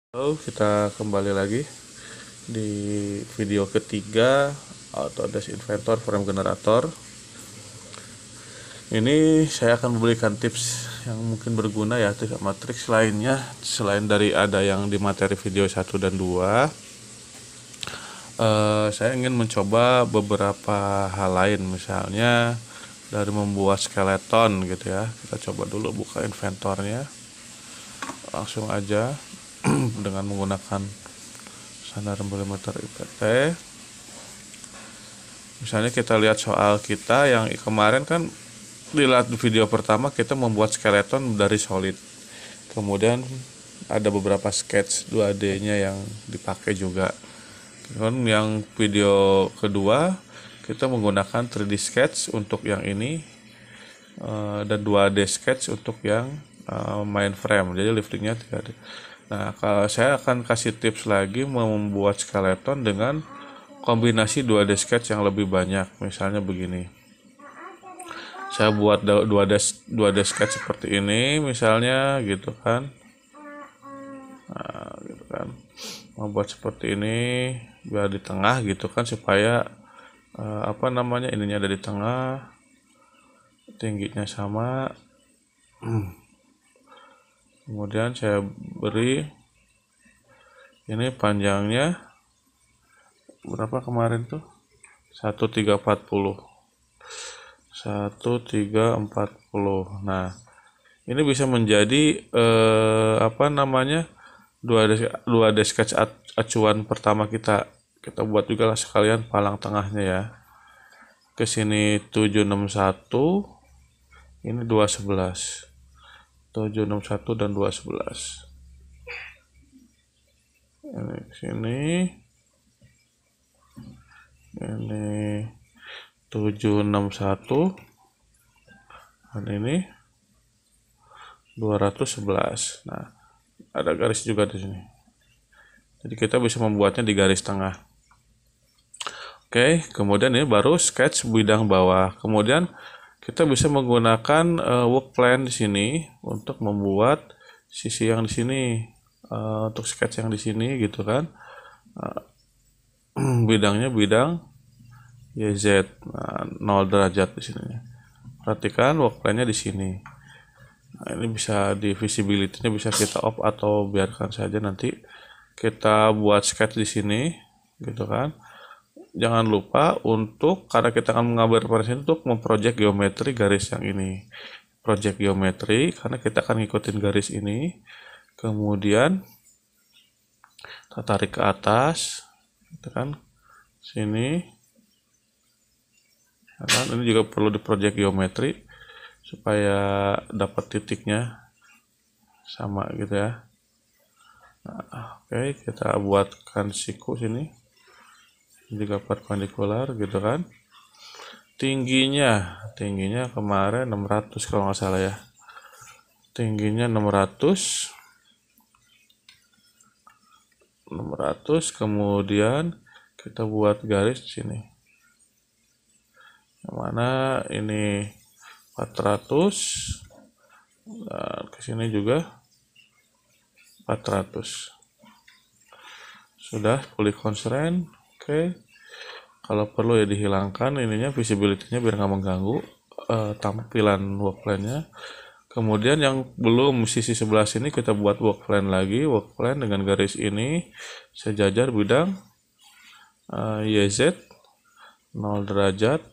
Halo, kita kembali lagi di video ketiga Autodesk Inventor Frame Generator. Ini saya akan memberikan tips yang mungkin berguna ya, tips sama trik lainnya selain dari ada yang di materi video 1 dan 2. Saya ingin mencoba beberapa hal lain, misalnya dari membuat skeleton gitu ya. Kita coba dulu buka inventornya, langsung aja dengan menggunakan standar milimeter IPT. Misalnya kita lihat soal kita yang kemarin kan, dilihat di video pertama kita membuat skeleton dari solid. Kemudian ada beberapa sketch 2D-nya yang dipakai juga. Kemudian yang video kedua kita menggunakan 3D sketch untuk yang ini, dan 2D sketch untuk yang mainframe. Jadi liftingnya 3D. Nah, kalau saya akan kasih tips lagi membuat skeleton dengan kombinasi 2D sketch yang lebih banyak. Misalnya begini, saya buat 2D sketch seperti ini misalnya gitu kan. Nah, gitu kan, membuat seperti ini biar di tengah gitu kan, supaya ininya ada di tengah, tingginya sama. Kemudian saya beri ini panjangnya berapa kemarin tuh, 1340. Nah, ini bisa menjadi 2D sketch acuan pertama kita. Kita buat juga lah sekalian palang tengahnya ya. Ke sini 761, ini 211. 761 dan 211. Ini ke sini. Ini 761 dan ini 211. Nah, ada garis juga di sini. Jadi kita bisa membuatnya di garis tengah. Oke, kemudian ini baru sketch bidang bawah. Kemudian kita bisa menggunakan work plan di sini untuk membuat sisi yang di sini, untuk sketch yang di sini gitu kan. Bidangnya bidang YZ, 0 derajat di sini. Perhatikan work plan-nya di sini. Nah, ini bisa di visibility-nya bisa kita off atau biarkan saja, nanti kita buat sketch di sini gitu kan. Jangan lupa untuk, karena kita akan mengambil referensi untuk memproject geometri garis yang ini. Project geometri karena kita akan ngikutin garis ini. Kemudian kita tarik ke atas gitu kan. Sini. Kan ini juga perlu di project geometri supaya dapat titiknya sama gitu ya. Nah, oke, kita buatkan siku sini juga perpendikular gitu kan. Tingginya kemarin 600 kalau nggak salah ya. Tingginya 600, kemudian kita buat garis di sini. Yang mana ini 400 dan ke sini juga 400. Sudah fully constraint. Oke. Kalau perlu ya dihilangkan ininya, visibility-nya biar nggak mengganggu tampilan work plan-nya. Kemudian yang belum, sisi sebelah sini kita buat work plan lagi, work plan dengan garis ini sejajar bidang YZ 0 derajat,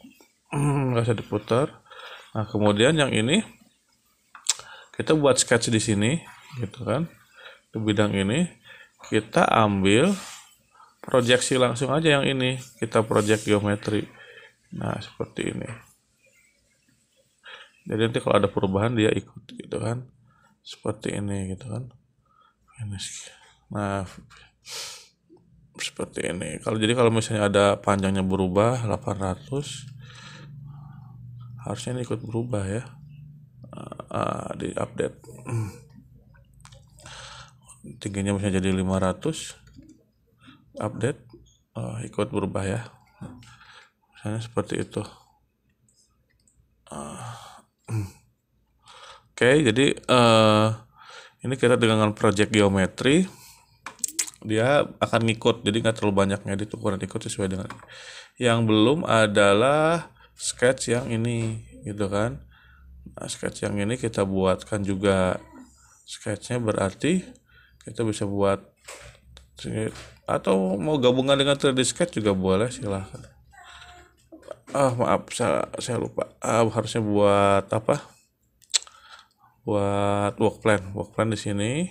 nggak usah diputar. Nah, kemudian yang ini kita buat sketch di sini gitu kan. Di bidang ini kita ambil proyeksi langsung aja, yang ini kita project geometri. Nah, seperti ini. Jadi nanti kalau ada perubahan dia ikut gitu kan. Seperti ini gitu kan. Nah, seperti ini. Kalau misalnya ada panjangnya berubah 800, harusnya ini ikut berubah ya. Di update. Tingginya misalnya jadi 500, update, ikut berubah ya. Misalnya seperti itu. Oke, jadi ini kita dengan project geometri dia akan ngikut, jadi nggak terlalu banyak ngedit, ukuran ikut sesuai dengan. Yang belum adalah sketch yang ini gitu kan. Nah, sketch yang ini kita buatkan juga sketchnya, berarti kita bisa buat, atau mau gabungan dengan 3D sketch juga boleh, silahkan. Maaf, saya lupa, harusnya buat apa, buat work plan di sini.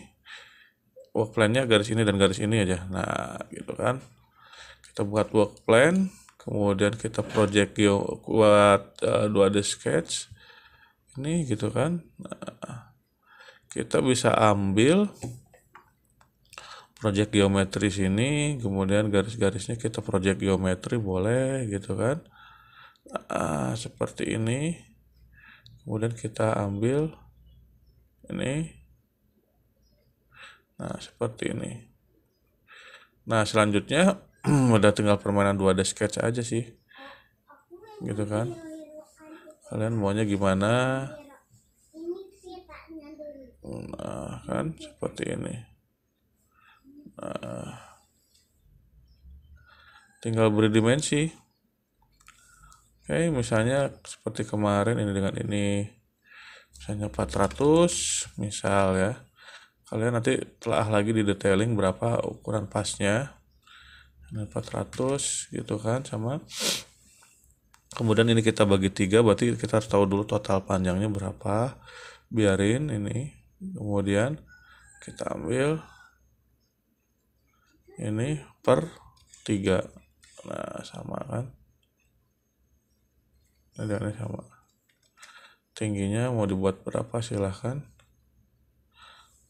Work plan-nya garis ini dan garis ini aja. Nah, gitu kan. Kita buat work plan, kemudian kita project buat 2D sketch. Ini gitu kan. Nah, kita bisa ambil project geometri sini, kemudian garis-garisnya kita project geometri boleh gitu kan. Seperti ini. Kemudian kita ambil ini. Nah, seperti ini. Nah, selanjutnya udah tinggal permainan 2D sketch aja sih. Gitu kan. Kalian maunya gimana? Nah, kan seperti ini. Nah, tinggal beri dimensi. Oke, misalnya seperti kemarin ini dengan ini. Misalnya 400, misal ya. Kalian nanti telah lagi di detailing berapa ukuran pasnya. Ini 400 gitu kan, sama. Kemudian ini kita bagi 3, berarti kita harus tahu dulu total panjangnya berapa. Biarin ini. Kemudian kita ambil ini per 3. Nah, sama kan. Ini sama. Tingginya mau dibuat berapa, silahkan.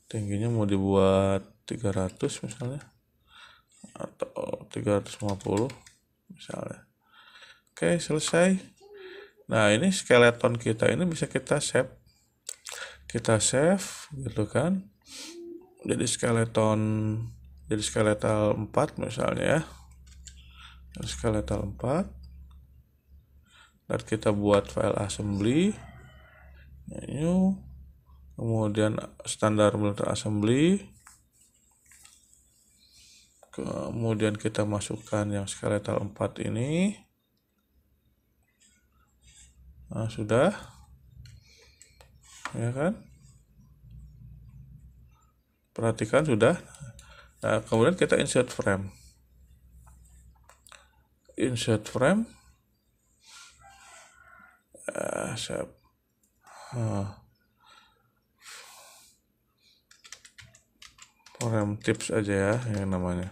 Tingginya mau dibuat 300 misalnya, atau 350 misalnya. Oke, selesai. Nah, ini skeleton kita ini bisa kita save. Kita save gitu kan. Jadi skeleton, jadi skeletal 4 misalnya ya. Skeletal 4. Dan kita buat file assembly. New. Kemudian standar military assembly. Kemudian kita masukkan yang skeletal 4 ini. Nah, sudah. Ya kan? Perhatikan sudah. Nah, kemudian kita insert frame. Insert frame. Frame tips aja ya yang namanya.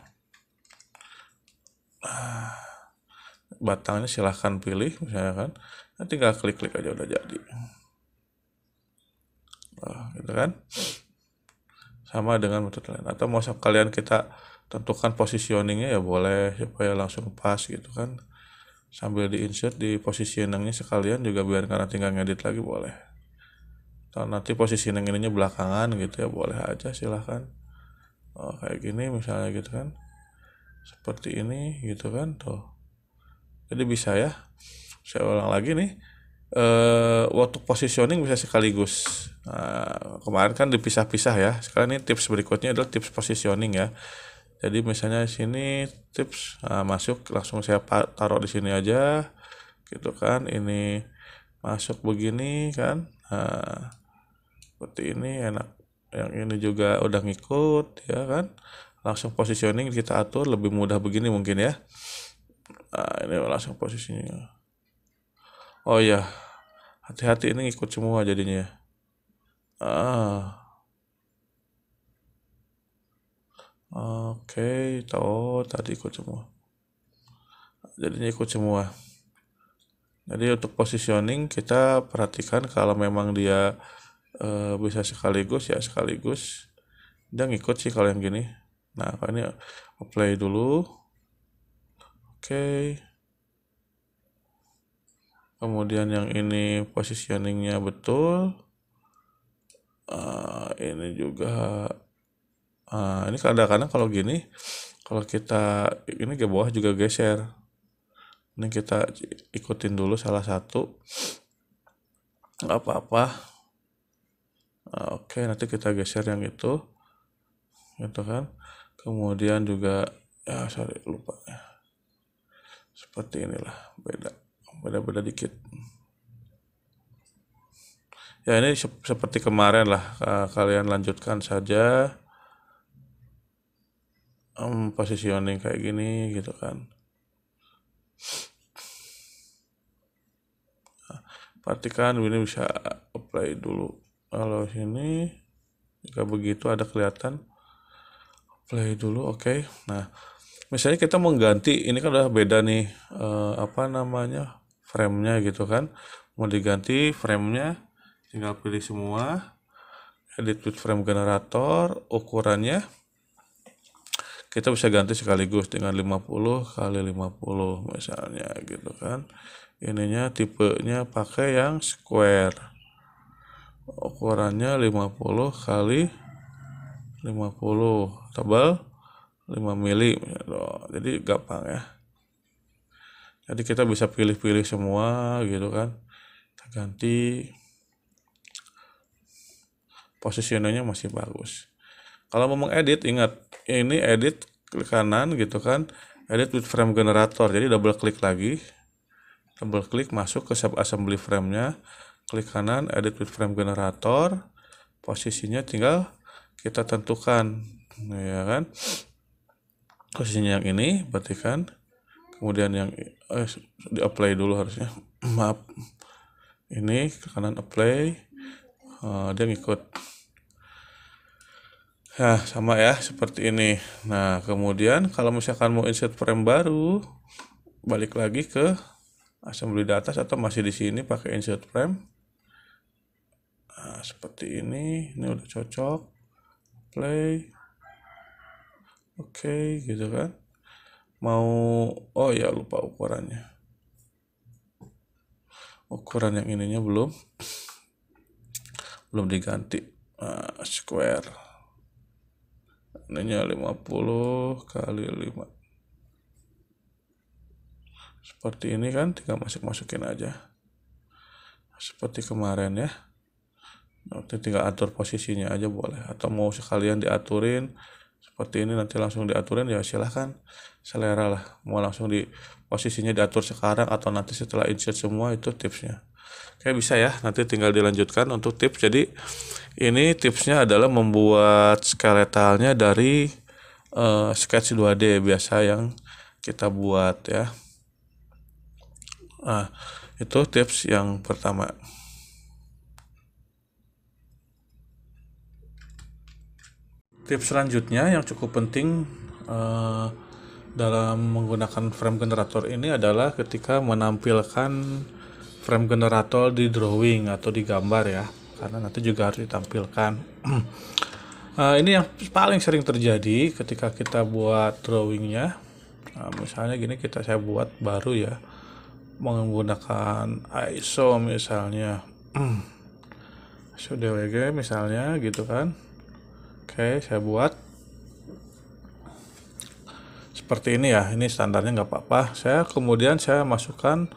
Batangnya silahkan pilih misalnya kan. Nah, tinggal klik-klik aja udah jadi. Gitu kan. Sama dengan metode lain. Atau mau kalian kita tentukan positioningnya ya boleh, supaya langsung pas gitu kan. Sambil di insert di positioningnya sekalian juga, biar karena tinggal ngedit lagi boleh. Atau nanti positioning ininya belakangan gitu ya, boleh aja, silahkan. Kayak gini misalnya gitu kan. Seperti ini gitu kan tuh. Jadi bisa ya. Saya ulang lagi nih. Waktu positioning bisa sekaligus. Nah, kemarin kan dipisah-pisah ya. Sekarang ini tips berikutnya adalah tips positioning ya. Jadi misalnya sini tips, masuk langsung saya taruh di sini aja, gitu kan. Ini masuk begini kan. Nah, seperti ini enak. Yang ini juga udah ngikut ya kan. Langsung positioning kita atur lebih mudah begini mungkin ya. Nah, ini langsung posisinya. Oh ya, hati-hati ini ngikut semua jadinya. Oke, tahu tadi ikut semua. Jadinya ikut semua. Jadi untuk positioning kita perhatikan kalau memang dia bisa sekaligus ya sekaligus. Dia ngikut sih kalau yang gini. Nah, kalau ini apply dulu. Oke. Kemudian yang ini positioningnya betul. Ini juga. Ini kadang-kadang kalau gini, kalau kita ini ke bawah juga geser. Ini kita ikutin dulu salah satu. Nggak apa-apa. Oke, nanti kita geser yang itu. Gitu kan. Kemudian juga sorry lupa, seperti inilah, beda dikit ya. Ini seperti kemarin lah, kalian lanjutkan saja positioning kayak gini gitu kan. Perhatikan ini bisa apply dulu. Kalau sini jika begitu ada kelihatan, play dulu. Oke. Nah, misalnya kita mengganti, ini kan udah beda nih frame-nya gitu kan. Mau diganti frame-nya, tinggal pilih semua, edit with frame generator, ukurannya kita bisa ganti sekaligus dengan 50 kali 50 misalnya gitu kan. Ininya tipenya pakai yang square, ukurannya 50 kali 50, tebal 5 mili, jadi gampang ya. Jadi kita bisa pilih-pilih semua gitu kan. Kita ganti, positioningnya masih bagus. Kalau mau mengedit, ingat ini edit, klik kanan gitu kan, edit with frame generator. Jadi double klik lagi, double klik masuk ke sub assembly frame-nya, klik kanan edit with frame generator, posisinya tinggal kita tentukan ya kan, posisinya yang ini berarti kan. Kemudian yang di apply dulu harusnya maaf, ini ke kanan apply, dia ngikut. Nah, sama ya seperti ini. Nah, kemudian kalau misalkan mau insert frame baru, balik lagi ke assembly data atau masih di sini pakai insert frame. Nah, seperti ini udah cocok. Play. Oke, gitu kan. Mau, oh ya lupa ukurannya. Ukuran yang ininya belum diganti. Square. Ininya 50 kali 5. Seperti ini kan, tinggal masukin aja. Seperti kemarin ya. Nanti tinggal atur posisinya aja boleh. Atau mau sekalian diaturin seperti ini, nanti langsung diaturin ya silahkan, selera lah. Mau langsung di posisinya diatur sekarang atau nanti setelah insert semua, itu tipsnya. Kayak bisa ya, nanti tinggal dilanjutkan untuk tips. Jadi ini tipsnya adalah membuat skeletalnya dari sketch 2D biasa yang kita buat ya. Nah, itu tips yang pertama. Tips selanjutnya yang cukup penting dalam menggunakan frame generator ini adalah ketika menampilkan frame generator di drawing atau di gambar ya, karena nanti juga harus ditampilkan. Ini yang paling sering terjadi ketika kita buat drawingnya. Misalnya gini, saya buat baru ya, menggunakan ISO misalnya, ISO DWG misalnya gitu kan. Oke, saya buat seperti ini ya, ini standarnya nggak apa-apa. Kemudian saya masukkan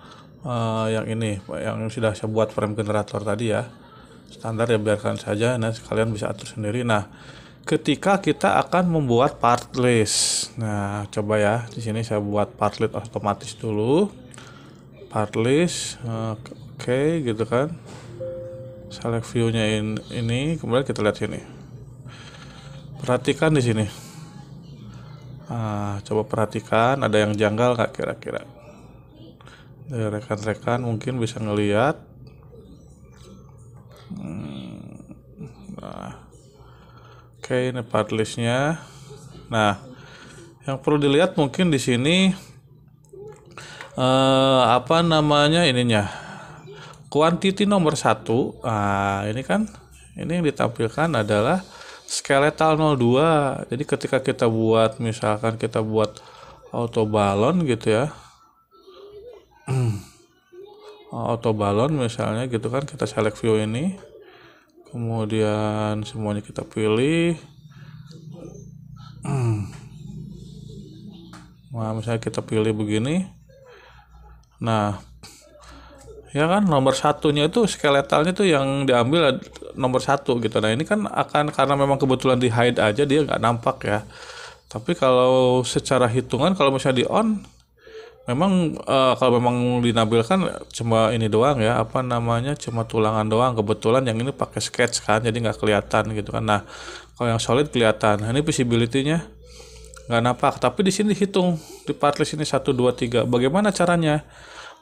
yang ini, yang sudah saya buat frame generator tadi ya, standar ya, biarkan saja. Nah, kalian bisa atur sendiri. Nah, ketika kita akan membuat part list, nah coba ya, di sini saya buat part list otomatis dulu, part list, oke, gitu kan. Select view-nya ini, kemudian kita lihat sini. Perhatikan di sini. Coba perhatikan, ada yang janggal nggak kira-kira? Rekan-rekan mungkin bisa ngelihat. Oke, ini part listnya. Nah, yang perlu dilihat mungkin di sini ininya, quantity nomor 1. Ini kan, ini yang ditampilkan adalah skeletal 02. Jadi ketika kita buat, misalkan kita buat auto balon gitu ya, auto balon misalnya gitu kan, kita select view ini, kemudian semuanya kita pilih. Nah, misalnya kita pilih begini. Nah, ya kan, nomor satunya itu skeletalnya tuh yang diambil nomor 1 gitu. Nah, ini kan akan, karena memang kebetulan di hide aja, dia nggak nampak ya. Tapi kalau secara hitungan, kalau misalnya di on, memang kalau memang dinampilkan cuma ini doang ya, apa namanya, cuma tulangan doang. Kebetulan yang ini pakai sketch kan, jadi nggak kelihatan gitu kan. Nah, kalau yang solid kelihatan. Nah, ini visibility-nya nggak nampak, tapi di sini dihitung di part list ini 1 2 3. Bagaimana caranya?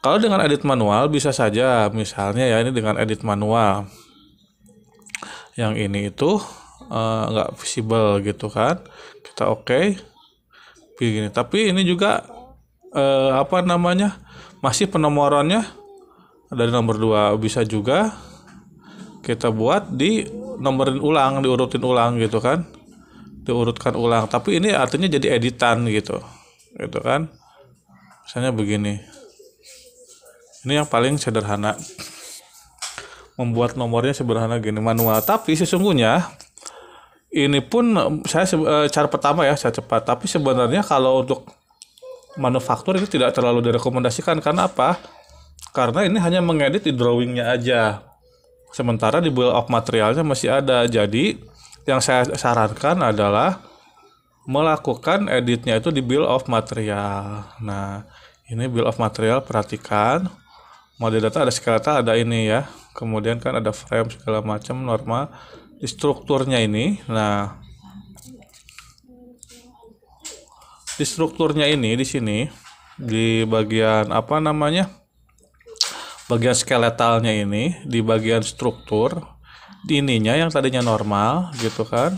Kalau dengan edit manual bisa saja, misalnya ya ini dengan edit manual, yang ini itu nggak visible gitu kan, kita oke begini. Tapi ini juga apa namanya, masih penomorannya dari nomor 2. Bisa juga kita buat di nomorin ulang, diurutin ulang gitu kan, diurutkan ulang, tapi ini artinya jadi editan gitu kan. Misalnya begini, ini yang paling sederhana, membuat nomornya sederhana gini, manual. Tapi sesungguhnya ini pun saya cara pertama ya, saya cepat. Tapi sebenarnya kalau untuk manufaktur itu tidak terlalu direkomendasikan. Karena apa? Karena ini hanya mengedit di drawingnya aja, sementara di bill of materialnya masih ada. Jadi yang saya sarankan adalah melakukan editnya itu di bill of material. Nah, ini bill of material, perhatikan model data, ada skeletal, ada ini ya, kemudian kan ada frame segala macam, normal di strukturnya ini. Nah, di strukturnya ini, di sini di bagian apa namanya, bagian skeletalnya ini, di bagian struktur, di ininya yang tadinya normal gitu kan,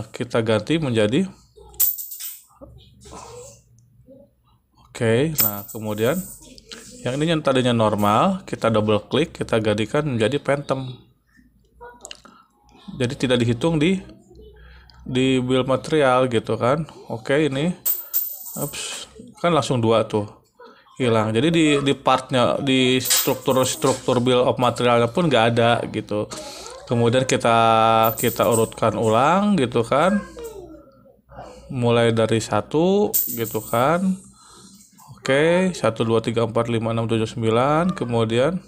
kita ganti menjadi oke. Nah, kemudian yang ini yang tadinya normal, kita double klik, kita gantikan menjadi phantom. Jadi tidak dihitung di bill material gitu kan. Oke, ini kan langsung 2 tuh hilang. Jadi di partnya, di struktur bill of materialnya pun nggak ada gitu. Kemudian kita urutkan ulang gitu kan, mulai dari 1 gitu kan. Oke, 1 2 3 4 5 6 7 9. Kemudian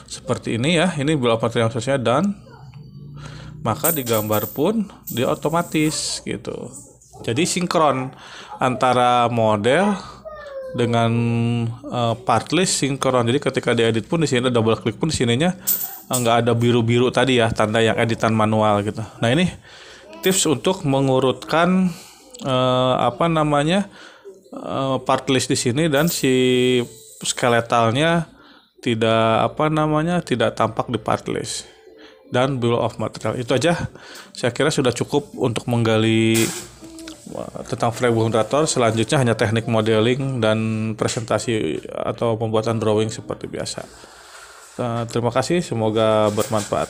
seperti ini ya, ini bill of material selesai, dan maka digambar pun dia otomatis gitu. Jadi sinkron antara model dengan part list, sinkron. Jadi ketika diedit pun di sini double klik pun di sininya nggak ada biru-biru tadi ya, tanda yang editan manual gitu. Nah, ini tips untuk mengurutkan apa namanya, part list di sini, dan si skeletalnya tidak apa namanya, tidak tampak di part list dan bill of material. Itu aja, saya kira sudah cukup untuk menggali tentang frame generator. Selanjutnya hanya teknik modeling dan presentasi atau pembuatan drawing seperti biasa. Terima kasih, semoga bermanfaat.